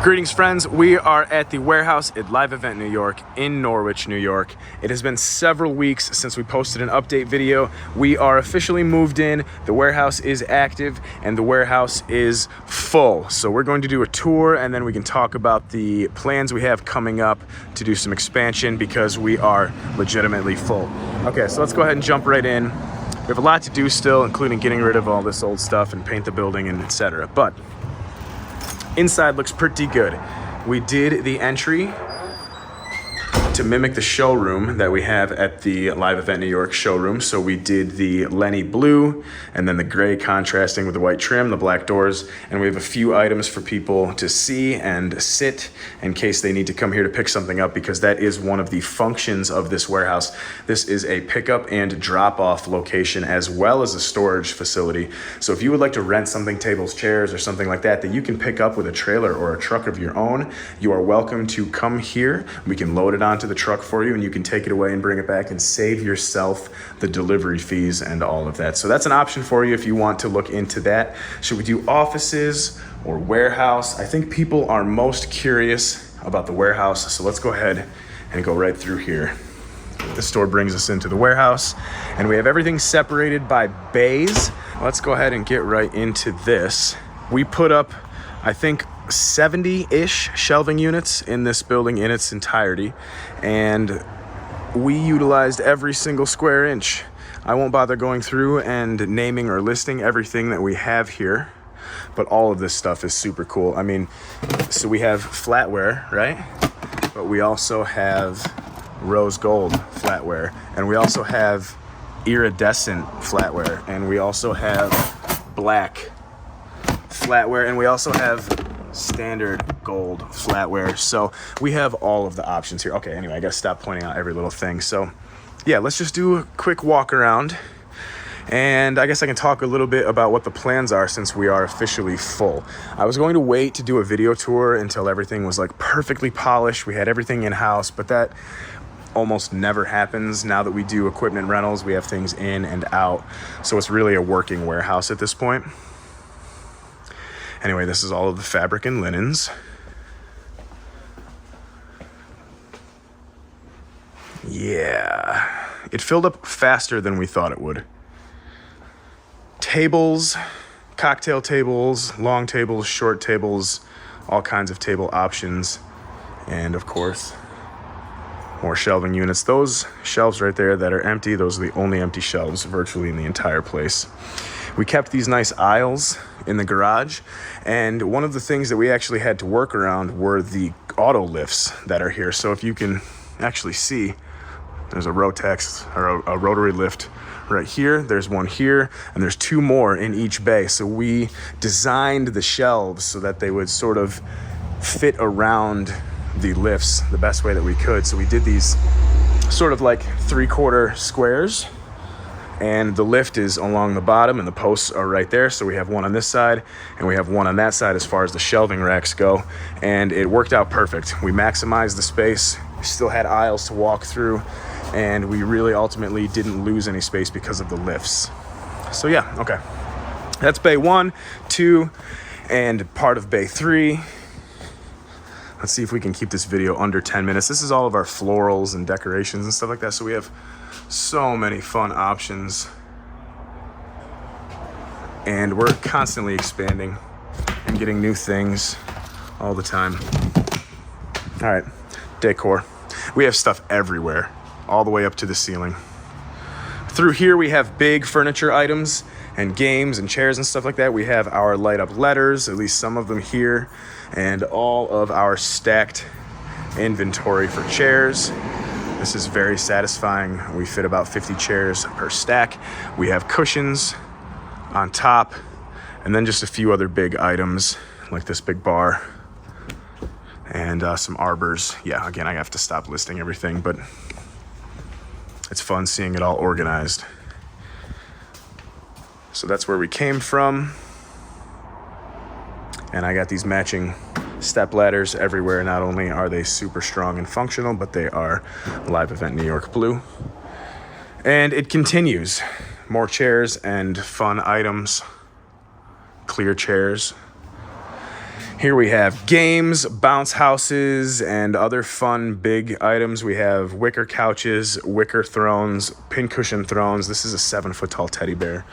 Greetings, friends. We are at the warehouse at Live Event New York in Norwich, New York. It has been several weeks since we posted an update video. We are officially moved in, the warehouse is active, and the warehouse is full. So we're going to do a tour, and then we can talk about the plans we have coming up to do some expansion because we are legitimately full. Okay, so let's go ahead and jump right in. We have a lot to do still, including getting rid of all this old stuff and paint the building and etc. But inside looks pretty good. We did the entry to mimic the showroom that we have at the Live Event New York showroom. So we did the Lenny blue and then the gray contrasting with the white trim, the black doors, and we have a few items for people to see and sit in case they need to come here to pick something up, because that is one of the functions of this warehouse. This is a pickup and drop-off location as well as a storage facility. So if you would like to rent something, tables, chairs, or something like that, that you can pick up with a trailer or a truck of your own, you are welcome to come here. We can load it onto the truck for you and you can take it away and bring it back and save yourself the delivery fees and all of that. So that's an option for you if you want to look into that. Should we do offices or warehouse? I think people are most curious about the warehouse, so let's go ahead and go right through here. The store brings us into the warehouse and we have everything separated by bays. Let's go ahead and get right into this. We put up, I think, 70-ish shelving units in this building in its entirety, and we utilized every single square inch. I won't bother going through and naming or listing everything that we have here, but all of this stuff is super cool. I mean, so we have flatware, right? But we also have rose gold flatware, and we also have iridescent flatware, and we also have black flatware, and we also have standard gold flatware. So we have all of the options here. Okay, anyway, I gotta stop pointing out every little thing. So yeah, let's just do a quick walk around, and I guess I can talk a little bit about what the plans are since we are officially full. I was going to wait to do a video tour until everything was like perfectly polished, we had everything in-house, but that almost never happens. Now that we do equipment rentals, we have things in and out, so it's really a working warehouse at this point. Anyway, this is all of the fabric and linens. Yeah, it filled up faster than we thought it would. Tables, cocktail tables, long tables, short tables, all kinds of table options, and of course, more shelving units. Those shelves right there that are empty, those are the only empty shelves virtually in the entire place. We kept these nice aisles in the garage, and one of the things that we actually had to work around were the auto lifts that are here. So if you can actually see, there's a Rotex or a rotary lift right here, there's one here, and there's two more in each bay. So we designed the shelves so that they would sort of fit around the lifts the best way that we could. So we did these sort of like 3/4 squares, and the lift is along the bottom and the posts are right there. So we have one on this side and we have one on that side as far as the shelving racks go, and it worked out perfect. We maximized the space, still had aisles to walk through, and we really ultimately didn't lose any space because of the lifts. So yeah, okay. That's bay 1, 2, and part of bay 3. Let's see if we can keep this video under 10 minutes. This is all of our florals and decorations and stuff like that. So we have so many fun options, and we're constantly expanding and getting new things all the time. All right, decor. We have stuff everywhere, all the way up to the ceiling. Through here we have big furniture items and games and chairs and stuff like that. We have our light up letters, at least some of them here, and all of our stacked inventory for chairs. This is very satisfying. We fit about 50 chairs per stack. We have cushions on top, and then just a few other big items like this big bar and some arbors. Yeah, again, I have to stop listing everything, but it's fun seeing it all organized. So that's where we came from. And I got these matching step ladders everywhere. Not only are they super strong and functional, but they are Live Event New York blue. And it continues. More chairs and fun items. Clear chairs. Here we have games, bounce houses, and other fun big items. We have wicker couches, wicker thrones, pincushion thrones. This is a 7-foot tall teddy bear.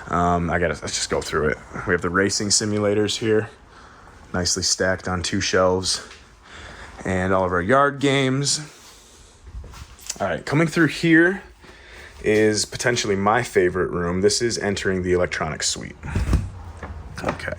Let's just go through it. We have the racing simulators here, nicely stacked on 2 shelves, and all of our yard games. All right, coming through here is potentially my favorite room. This is entering the electronics suite. Okay,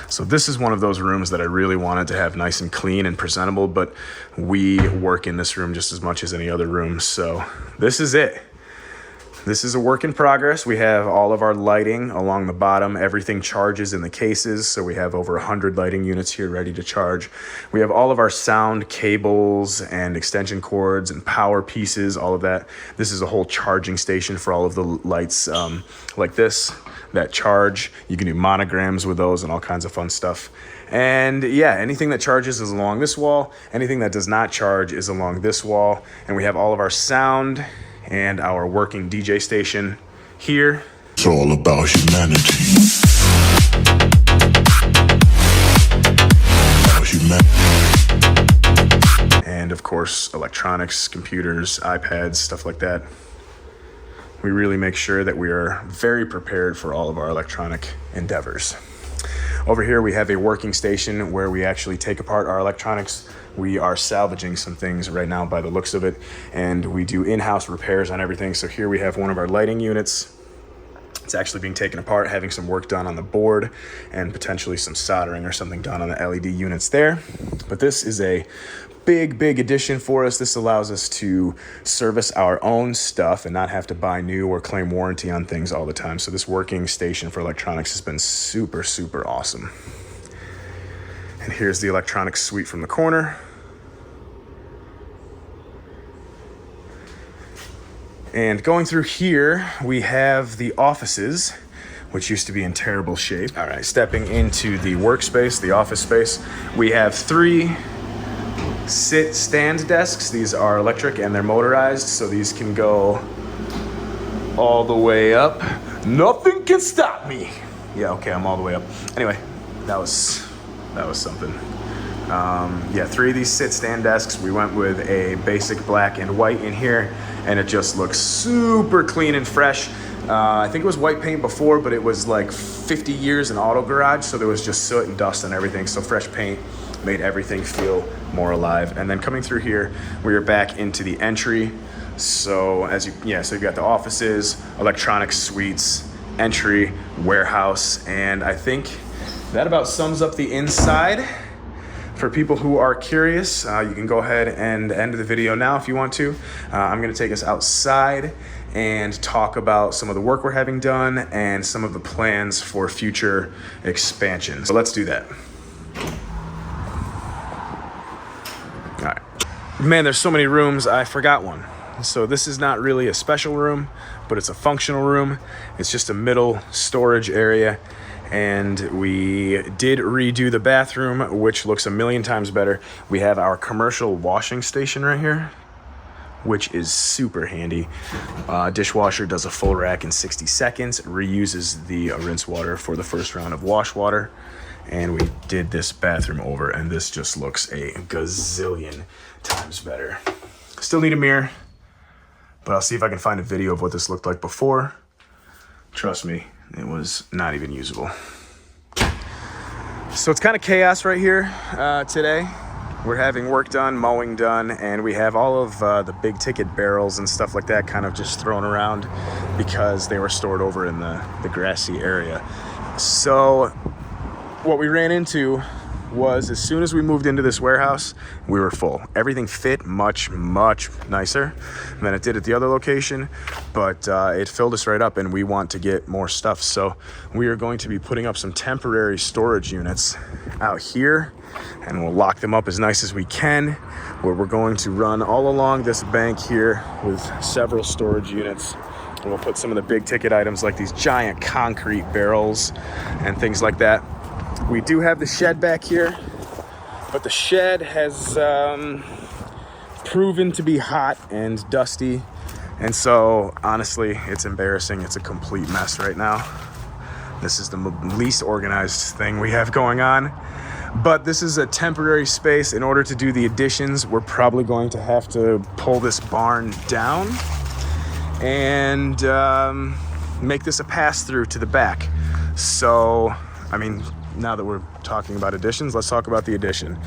so this is one of those rooms that I really wanted to have nice and clean and presentable, but we work in this room just as much as any other room, so this is it. This is a work in progress. We have all of our lighting along the bottom. Everything charges in the cases, so we have over 100 lighting units here ready to charge. We have all of our sound cables and extension cords and power pieces, all of that. This is a whole charging station for all of the lights like this that charge. You can do monograms with those and all kinds of fun stuff. And yeah, anything that charges is along this wall. Anything that does not charge is along this wall. And we have all of our sound and our working DJ station here. It's all about humanity. And of course, electronics, computers, iPads, stuff like that. We really make sure that we are very prepared for all of our electronic endeavors. Over here, we have a working station where we actually take apart our electronics. We are salvaging some things right now by the looks of it, and we do in-house repairs on everything. So here we have one of our lighting units. It's actually being taken apart, having some work done on the board and potentially some soldering or something done on the LED units there. But this is a big addition for us. This allows us to service our own stuff and not have to buy new or claim warranty on things all the time. So this working station for electronics has been super awesome. And here's the electronics suite from the corner. And going through here, we have the offices, which used to be in terrible shape. All right, stepping into the workspace, the office space, we have 3 stand desks. These are electric and they're motorized, so these can go all the way up. Nothing can stop me. Yeah, okay, I'm all the way up. Anyway, that was something. 3 of these stand desks. We went with a basic black and white in here, and it just looks super clean and fresh. I think it was white paint before, but it was like 50 years in auto garage, so there was just soot and dust and everything. So fresh paint made everything feel more alive. And then coming through here, we are back into the entry. So so you've got the offices, electronic suites, entry, warehouse, and I think that about sums up the inside. For people who are curious, you can go ahead and end the video now if you want to. I'm gonna take us outside and talk about some of the work we're having done and some of the plans for future expansion. So let's do that. All right. Man, there's so many rooms, I forgot one. So this is not really a special room, but it's a functional room. It's just a middle storage area. And we did redo the bathroom, which looks a million times better. We have our commercial washing station right here, which is super handy. Dishwasher does a full rack in 60 seconds, reuses the rinse water for the first round of wash water. And we did this bathroom over, and this just looks a gazillion times better. Still need a mirror, but I'll see if I can find a video of what this looked like before. Trust me, it was not even usable. So it's kind of chaos right here today. We're having work done, mowing done, and we have all of the big ticket barrels and stuff like that kind of just thrown around because they were stored over in the grassy area. So what we ran into was as soon as we moved into this warehouse, we were full. Everything fit much nicer than it did at the other location, but it filled us right up and we want to get more stuff. So we are going to be putting up some temporary storage units out here, and we'll lock them up as nice as we can, where we're going to run all along this bank here with several storage units. And we'll put some of the big ticket items like these giant concrete barrels and things like that. We do have the shed back here, but the shed has proven to be hot and dusty. And so honestly, it's embarrassing. It's a complete mess right now. This is the least organized thing we have going on. But this is a temporary space. In order to do the additions, we're probably going to have to pull this barn down and make this a pass-through to the back. So, I mean, now that we're talking about additions, let's talk about the addition.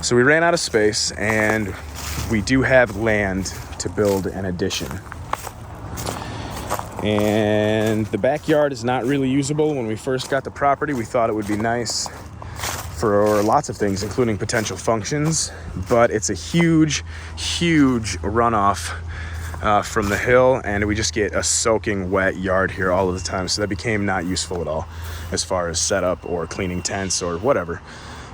So we ran out of space, and we do have land to build an addition. And the backyard is not really usable. When we first got the property, we thought it would be nice for lots of things, including potential functions, but it's a huge runoff from the hill, and we just get a soaking wet yard here all of the time, so that became not useful at all as far as setup or cleaning tents or whatever.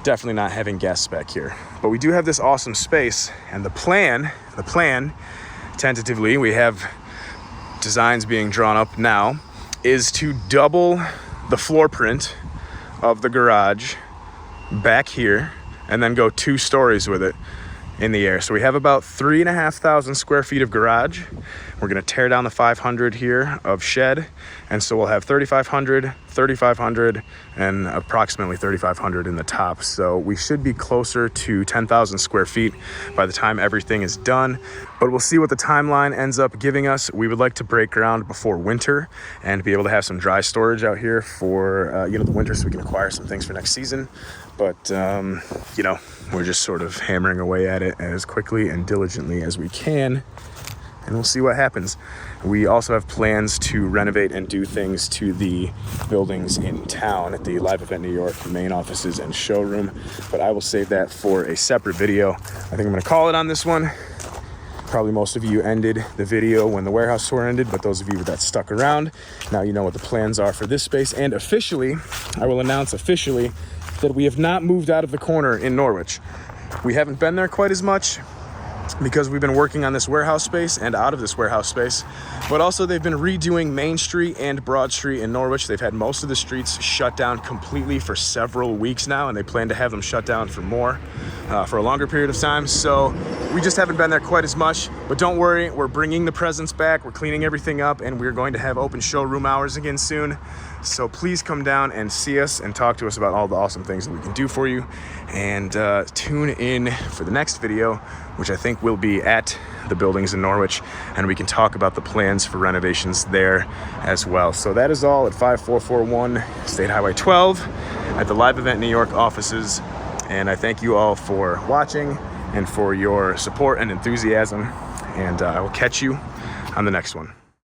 Definitely not having guests back here. But we do have this awesome space, and the plan, tentatively, we have designs being drawn up now, is to double the floor print of the garage back here and then go 2 stories with it in the air. So we have about 3,500 square feet of garage. We're gonna tear down the 500 here of shed, and so we'll have 3,500, and approximately 3,500 in the top. So we should be closer to 10,000 square feet by the time everything is done, but we'll see what the timeline ends up giving us. We would like to break ground before winter and be able to have some dry storage out here for the winter, so we can acquire some things for next season. But we're just sort of hammering away at it as quickly and diligently as we can, and we'll see what happens. We also have plans to renovate and do things to the buildings in town at the Live Event New York main offices and showroom, but I will save that for a separate video. I think I'm gonna call it on this one. Probably most of you ended the video when the warehouse tour ended, but those of you that stuck around, now you know what the plans are for this space. And officially, I will announce officially that we have not moved out of the corner in Norwich. We haven't been there quite as much because we've been working on this warehouse space and out of this warehouse space, but also they've been redoing Main Street and Broad Street in Norwich. They've had most of the streets shut down completely for several weeks now, and they plan to have them shut down for more, for a longer period of time. So we just haven't been there quite as much, but don't worry, we're bringing the presents back, we're cleaning everything up, and we're going to have open showroom hours again soon. So please come down and see us and talk to us about all the awesome things that we can do for you. And tune in for the next video, which I think will be at the buildings in Norwich, and we can talk about the plans for renovations there as well. So that is all at 5441 State Highway 12 at the Live Event New York offices. And I thank you all for watching and for your support and enthusiasm. And I will catch you on the next one.